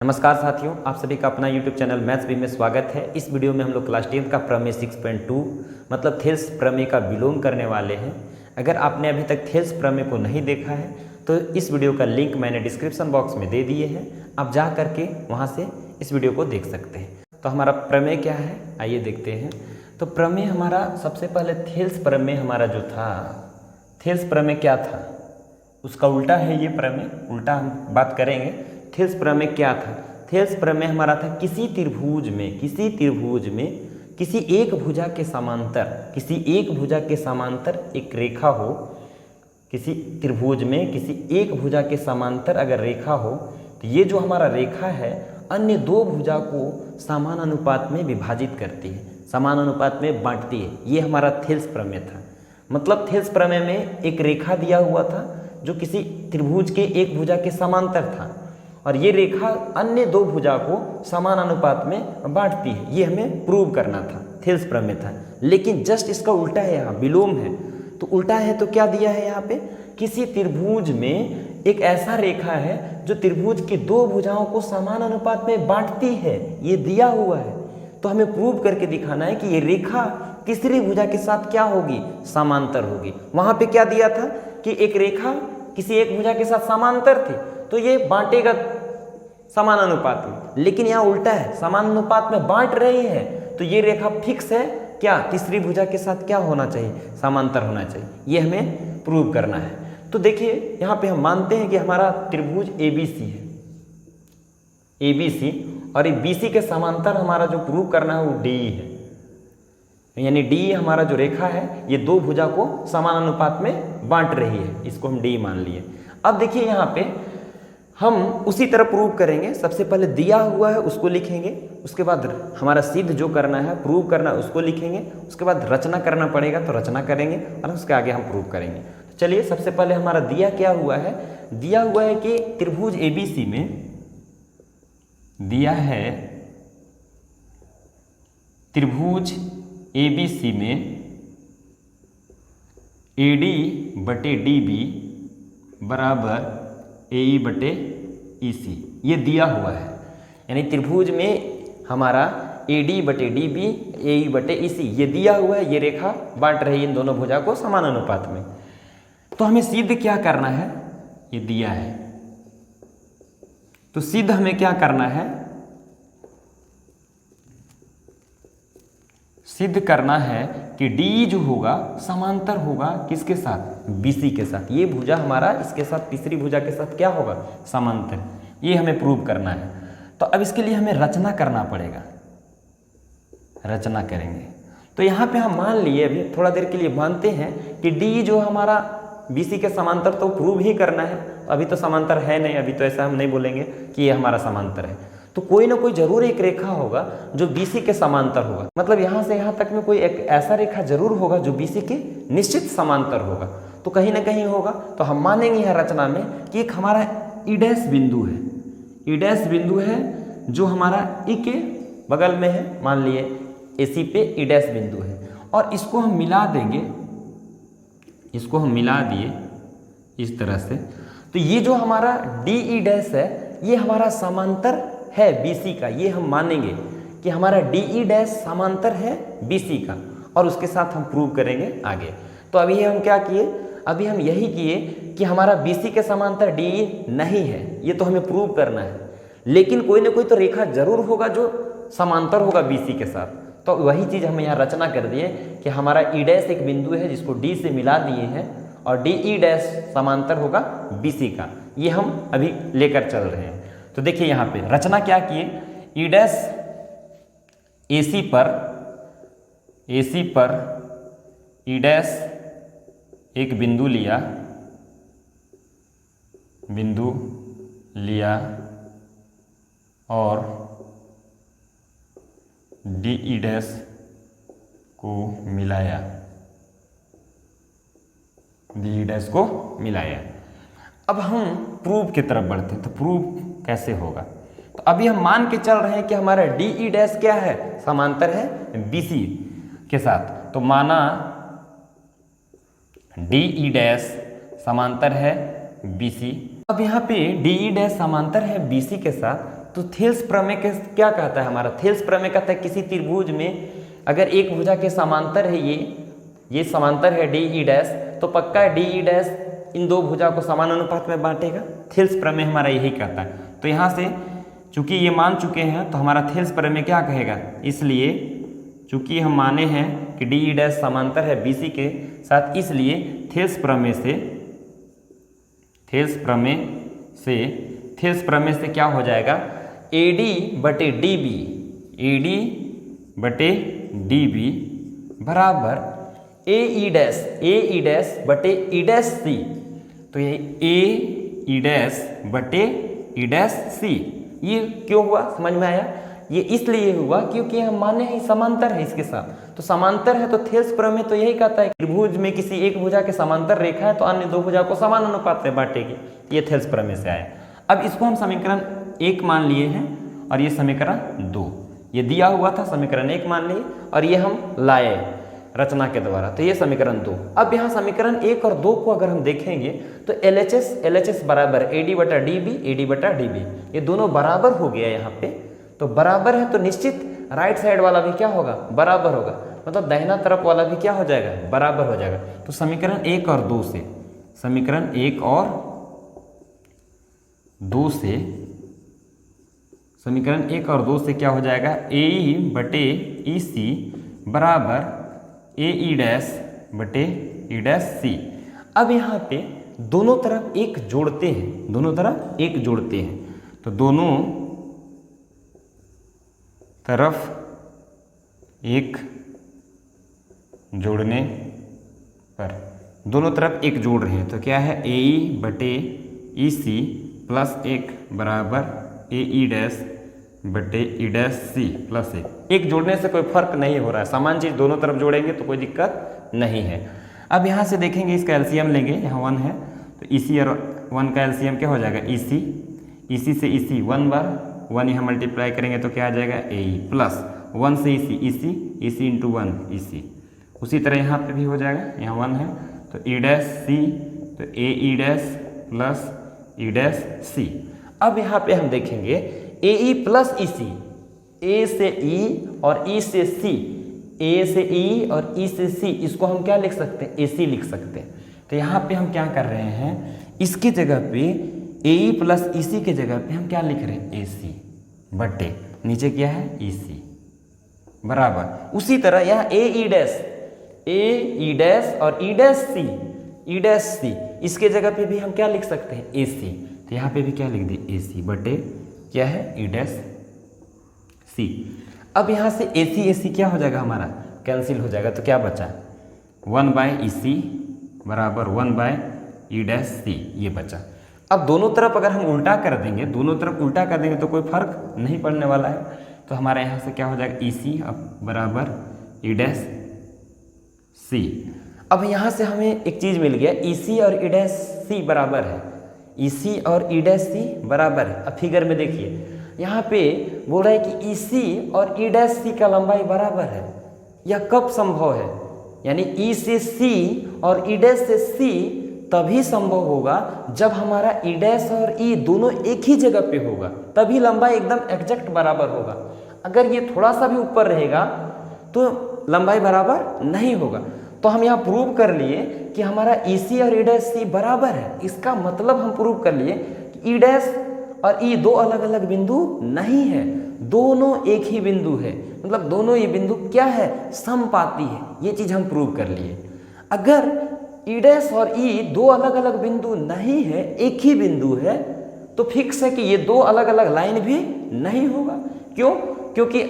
नमस्कार साथियों, आप सभी का अपना YouTube चैनल मैथ्स बी में स्वागत है। इस वीडियो में हम लोग क्लास 10 का प्रमेय 6.2 मतलब थेल्स प्रमेय का विलोम करने वाले हैं। अगर आपने अभी तक थेल्स प्रमेय को नहीं देखा है तो इस वीडियो का लिंक मैंने डिस्क्रिप्शन बॉक्स में दे दिए हैं, आप जा करके वहाँ से इस वीडियो को देख सकते हैं। तो हमारा प्रमेय क्या है, आइए देखते हैं। तो प्रमेय हमारा सबसे पहले थेल्स प्रमेय हमारा जो था, थेल्स प्रमेय क्या था, उसका उल्टा है ये प्रमेय, उल्टा हम बात करेंगे। थेल्स प्रमेय क्या था? थेल्स प्रमेय हमारा था किसी त्रिभुज में किसी एक भुजा के समांतर एक रेखा हो, किसी त्रिभुज में किसी एक भुजा के समांतर अगर रेखा हो तो ये जो हमारा रेखा है अन्य दो भुजा को समान अनुपात में विभाजित करती है, समान अनुपात में बांटती है। ये हमारा थेल्स प्रमेय था। मतलब थेल्स प्रमेय में एक रेखा दिया हुआ था जो किसी त्रिभुज के एक भुजा के समांतर था और ये रेखा अन्य दो भुजा को समान अनुपात में बांटती है। ये हमें प्रूव करना था, थेल्स प्रमेय था। लेकिन जस्ट इसका उल्टा है, यहाँ विलोम है। तो उल्टा है तो क्या दिया है यहाँ पे, किसी त्रिभुज में एक ऐसा रेखा है जो त्रिभुज की दो भुजाओं को समान अनुपात में बांटती है, ये दिया हुआ है। तो हमें प्रूव करके दिखाना है कि ये रेखा तीसरी भुजा के साथ क्या होगी, समांतर होगी। वहां पे क्या दिया था कि एक रेखा किसी एक भुजा के साथ समांतर थी तो ये बांटेगा समान अनुपात में, लेकिन यहाँ उल्टा है, समान अनुपात में बांट रही है तो ये रेखा फिक्स है, क्या तीसरी भुजा के साथ क्या होना चाहिए, समांतर होना चाहिए। ये हमें प्रूव करना है। तो देखिए यहाँ पे हम मानते हैं कि हमारा त्रिभुज ABC है, ABC, और ये BC के समांतर हमारा जो प्रूव करना है वो DE है। यानी DE हमारा जो रेखा है ये दो भुजा को समान अनुपात में बांट रही है, इसको हम DE मान लिए। अब देखिए यहाँ पे हम उसी तरह प्रूव करेंगे। सबसे पहले दिया हुआ है उसको लिखेंगे, उसके बाद हमारा सिद्ध जो करना है, प्रूव करना है, उसको लिखेंगे, उसके बाद रचना करना पड़ेगा तो रचना करेंगे और उसके आगे हम प्रूव करेंगे। तो चलिए सबसे पहले हमारा दिया क्या हुआ है, दिया हुआ है कि त्रिभुज ABC में दिया है, त्रिभुज ABC में AD बटे DB बराबर AE बटे EC, ये दिया हुआ है। यानी त्रिभुज में हमारा AD बटे DB AE बटे EC ये दिया हुआ है, ये रेखा बांट रही है इन दोनों भुजा को समान अनुपात में। तो हमें सिद्ध क्या करना है, ये दिया है तो सिद्ध हमें क्या करना है, सिद्ध करना है कि DE जो होगा समांतर होगा किसके साथ, BC के साथ। ये भुजा हमारा इसके साथ तीसरी भुजा के साथ क्या होगा, समांतर। ये हमें प्रूव करना है। तो अब इसके लिए हमें रचना करना पड़ेगा, रचना करेंगे। तो यहाँ पे हम मान लिए, अभी थोड़ा देर के लिए मानते हैं कि DE जो हमारा BC के समांतर तो प्रूव ही करना है। अभी तो समांतर है नहीं, अभी तो ऐसा हम नहीं बोलेंगे कि ये हमारा समांतर है। तो कोई ना कोई जरूर एक रेखा होगा जो BC के समांतर होगा, मतलब यहाँ से यहाँ तक में कोई एक ऐसा रेखा जरूर होगा जो BC के निश्चित समांतर होगा। तो कहीं ना कहीं होगा। तो हम मानेंगे यहाँ रचना में कि एक हमारा E' बिंदु है, E' बिंदु है जो हमारा E के बगल में है, मान लिए AC पे E' बिंदु है, और इसको हम मिला देंगे, इसको हम मिला दिए इस तरह से। तो ये जो हमारा DE' है ये हमारा समांतर है BC का, ये हम मानेंगे कि हमारा DE' समांतर है BC का, और उसके साथ हम प्रूव करेंगे आगे। तो अभी हम क्या किए, अभी हम यही किए कि हमारा BC के समांतर DE नहीं है, ये तो हमें प्रूव करना है। लेकिन कोई ना कोई तो रेखा जरूर होगा जो समांतर होगा BC के साथ। तो वही चीज़ हम यहाँ रचना कर दिए कि हमारा E' एक बिंदु है जिसको D से मिला दिए हैं और DE' समांतर होगा BC का। ये हम अभी लेकर चल रहे हैं। तो देखिए यहाँ पे रचना क्या किए, E' AC पर E' एक बिंदु लिया और DE' को मिलाया, DE' को मिलाया। अब हम प्रूफ की तरफ बढ़ते हैं। तो प्रूफ कैसे होगा, तो अभी हम मान के चल रहे हैं कि हमारा DE' क्या है, समांतर है BC के साथ। तो माना DE' समांतर है BC। अब यहाँ पे DE' समांतर है BC के साथ, तो थेल्स प्रमेय क्या कहता है हमारा? थेल्स प्रमेय कहता है किसी त्रिभुज में अगर एक भुजा के समांतर है ये समांतर है डी ई डैश, तो पक्का डी ई डैश इन दो भुजा को समान अनुपात में बांटेगा। थेल्स प्रमेय हमारा यही कहता है। तो यहाँ से चूंकि ये मान चुके हैं तो हमारा थेल्स प्रमेय क्या कहेगा, इसलिए चूंकि हम माने हैं कि डी ई डैश समांतर है BC के साथ, इसलिए थेल्स प्रमेय से क्या हो जाएगा, AD बटे DB बराबर AE डैश बटे E डैश C। तो ये AE डैश बटे E डैश C ये क्यों हुआ, समझ में आया? ये इसलिए हुआ क्योंकि हम माने हैं समांतर है इसके साथ। तो समांतर है तो थेल्स प्रमेय तो यही कहता है त्रिभुज में किसी एक भुजा के समांतर रेखा है तो अन्य दो भुजा को समान अनुपात में बांटेगी। ये थेल्स प्रमेय से आया। अब इसको हम समीकरण 1 मान लिए हैं और ये समीकरण 2, ये दिया हुआ था समीकरण 1 मान लिए और ये हम लाए रचना के द्वारा, तो ये समीकरण 2। अब यहाँ समीकरण 1 और 2 को अगर हम देखेंगे तो LHS बराबर AD बटा DB, ये दोनों बराबर हो गया यहाँ पे। तो बराबर है तो निश्चित राइट साइड वाला भी क्या होगा, बराबर होगा, मतलब दाहिना तरफ वाला भी क्या हो जाएगा, बराबर हो जाएगा। तो समीकरण 1 और 2 से क्या हो जाएगा, AE बटे EC बराबर AE डैश बटे E डैश C। अब यहाँ पे दोनों तरफ एक जोड़ते हैं, तो दोनों तरफ एक जोड़ने पर दोनों तरफ एक जोड़ रहे हैं तो क्या है, AE बटे EC प्लस 1 बराबर AE डैश बटे E डैश C प्लस 1। एक जोड़ने से कोई फर्क नहीं हो रहा है, समान चीज़ दोनों तरफ जोड़ेंगे तो कोई दिक्कत नहीं है। अब यहाँ से देखेंगे इसका एलसीएम लेंगे, यहाँ 1 है तो EC और 1 का एलसीएम क्या हो जाएगा, EC से EC 1 बार 1 यहाँ मल्टीप्लाई करेंगे तो क्या आ जाएगा AE प्लस 1 से EC इंटू 1 EC। उसी तरह यहाँ पे भी हो जाएगा, यहाँ 1 है तो E डैश C तो AE dash plus E dash C। अब यहाँ पे हम देखेंगे AE प्लस EC, A से E और E से C, A से E और E से C, इसको हम क्या लिख सकते हैं, AC लिख सकते हैं। तो यहाँ पे हम क्या कर रहे हैं, इसकी जगह पे AE प्लस EC के जगह पे हम क्या लिख रहे हैं, AC बटे नीचे क्या है EC बराबर। उसी तरह यहाँ AE डैश और E डैश C, इसके जगह पे भी हम क्या लिख सकते हैं, AC। तो यहाँ पे भी क्या लिख दिए, AC बटे क्या है E डैश C। अब यहाँ से AC क्या हो जाएगा, हमारा कैंसिल हो जाएगा, तो क्या बचा 1 बाय EC बराबर 1 बाय E डैश C, ये बचा। अब दोनों तरफ अगर हम उल्टा कर देंगे तो कोई फर्क नहीं पड़ने वाला है। तो हमारे यहाँ से क्या हो जाएगा, EC अब बराबर E डैश C। अब यहाँ से हमें एक चीज़ मिल गया, EC और E डैश C बराबर है, EC और E डैश C बराबर है। अब फिगर में देखिए यहाँ पे बोल रहा है कि EC और E डैश C का लंबाई बराबर है। यह कब संभव है, यानी E से C और E डैश से C तभी संभव होगा जब हमारा E डैश और E दोनों एक ही जगह पे होगा, तभी लंबाई एकदम एग्जैक्ट बराबर होगा। अगर ये थोड़ा सा भी ऊपर रहेगा तो लंबाई बराबर नहीं होगा। तो हम यहाँ प्रूव कर लिए कि हमारा EC और E डैश C बराबर है। इसका मतलब हम प्रूव कर लिए कि E डैश और E दो अलग अलग बिंदु नहीं है, दोनों एक ही बिंदु है, मतलब दोनों ये बिंदु क्या है, समपाती है। ये चीज़ हम प्रूव कर लिए। अगर E डैश और E दो अलग अलग बिंदु नहीं है, एक ही बिंदु है, तो फिक्स है कि ये दो अलग अलग लाइन भी नहीं होगा। क्यों? क्योंकि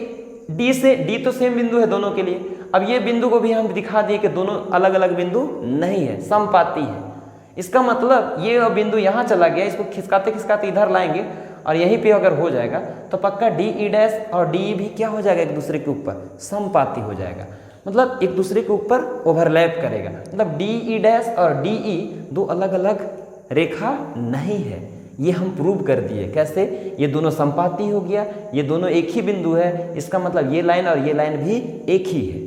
D तो सेम बिंदु है दोनों के लिए। अब ये बिंदु को भी हम दिखा दिए कि दोनों अलग अलग बिंदु नहीं है, समपाती है। इसका मतलब ये बिंदु यहाँ चला गया, इसको खिसकाते खिसकाते इधर लाएंगे और यहीं पे अगर हो जाएगा तो पक्का DE डैश और DE भी क्या हो जाएगा, एक दूसरे के ऊपर समपाती हो जाएगा, मतलब एक दूसरे के ऊपर ओवरलैप करेगा। मतलब DE डैश और DE दो अलग अलग रेखा नहीं है, ये हम प्रूव कर दिए। कैसे? ये दोनों समपाती हो गया, ये दोनों एक ही बिंदु है, इसका मतलब ये लाइन और ये लाइन भी एक ही है।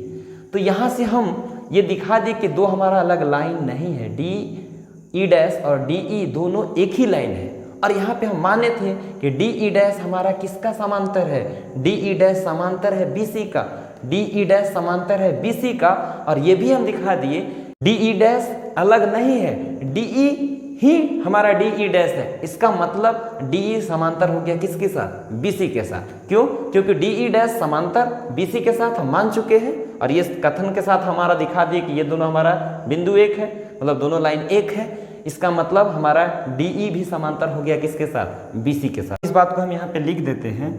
तो यहाँ से हम ये दिखा दें कि दो हमारा अलग लाइन नहीं है, DE डैश और DE दोनों एक ही लाइन है और यहाँ पे हम माने थे कि डी ई डैश हमारा किसका समांतर है, डी ई डैश समांतर है बी सी का, डी ई डैश समांतर है बी सी का। और ये भी हम दिखा दिए डी ई डैश अलग नहीं है, डी ई ही हमारा डी ई डैश है। इसका मतलब डी ई समांतर हो गया किसके साथ, बी सी के साथ। क्यों? क्योंकि डी ई डैश समांतर बी सी के साथ हम मान चुके हैं और ये कथन के साथ हमारा दिखा दिए कि ये दोनों हमारा बिंदु एक है, मतलब दोनों लाइन एक है। इसका मतलब हमारा डी ई भी समांतर हो गया किसके साथ, बी सी के साथ। इस बात को हम यहाँ पे लिख देते हैं,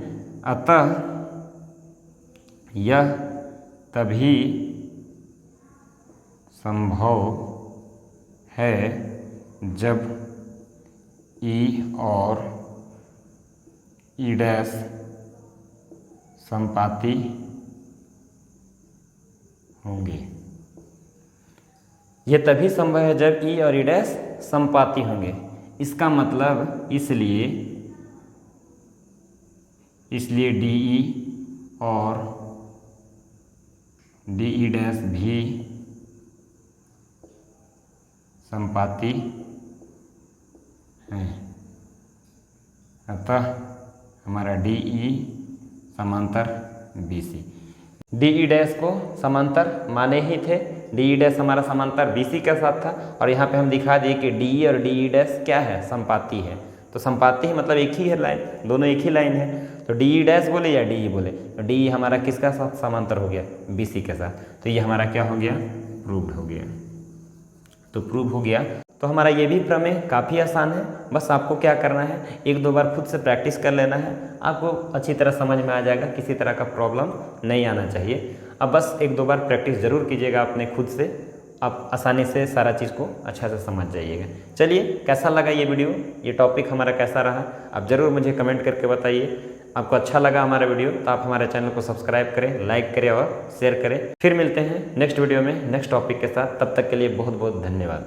अतः यह तभी संभव है जब ई और ई डैश संपाती होंगे। यह तभी संभव है जब ई और ई डैश संपाती होंगे। इसका मतलब इसलिए डी ई और डी ई डैश भी संपाती हैं। अतः हमारा डी ई समांतर B C. D E dash को समांतर माने ही थे, डी ई डैश हमारा समांतर बी सी के साथ था। और यहाँ पे हम दिखा दिए कि डी ई और डी ई डैश क्या है, संपाती है। तो संपाती है मतलब एक ही है लाइन, दोनों एक ही लाइन है। तो डी ई डैश बोले या डी ई बोले, तो डी ई हमारा किसका साथ समांतर हो गया, बी सी के साथ। तो ये हमारा क्या हो गया, प्रूव्ड हो गया। तो प्रूव हो गया। तो हमारा ये भी प्रमेय काफ़ी आसान है, बस आपको क्या करना है, एक दो बार खुद से प्रैक्टिस कर लेना है, आपको अच्छी तरह समझ में आ जाएगा, किसी तरह का प्रॉब्लम नहीं आना चाहिए। अब बस एक दो बार प्रैक्टिस ज़रूर कीजिएगा अपने खुद से, आप आसानी से सारा चीज़ को अच्छा से समझ जाइएगा। चलिए, कैसा लगा ये वीडियो, ये टॉपिक हमारा कैसा रहा, आप ज़रूर मुझे कमेंट करके बताइए। आपको अच्छा लगा हमारा वीडियो तो आप हमारे चैनल को सब्सक्राइब करें, लाइक करें और शेयर करें। फिर मिलते हैं नेक्स्ट वीडियो में नेक्स्ट टॉपिक के साथ। तब तक के लिए बहुत बहुत धन्यवाद।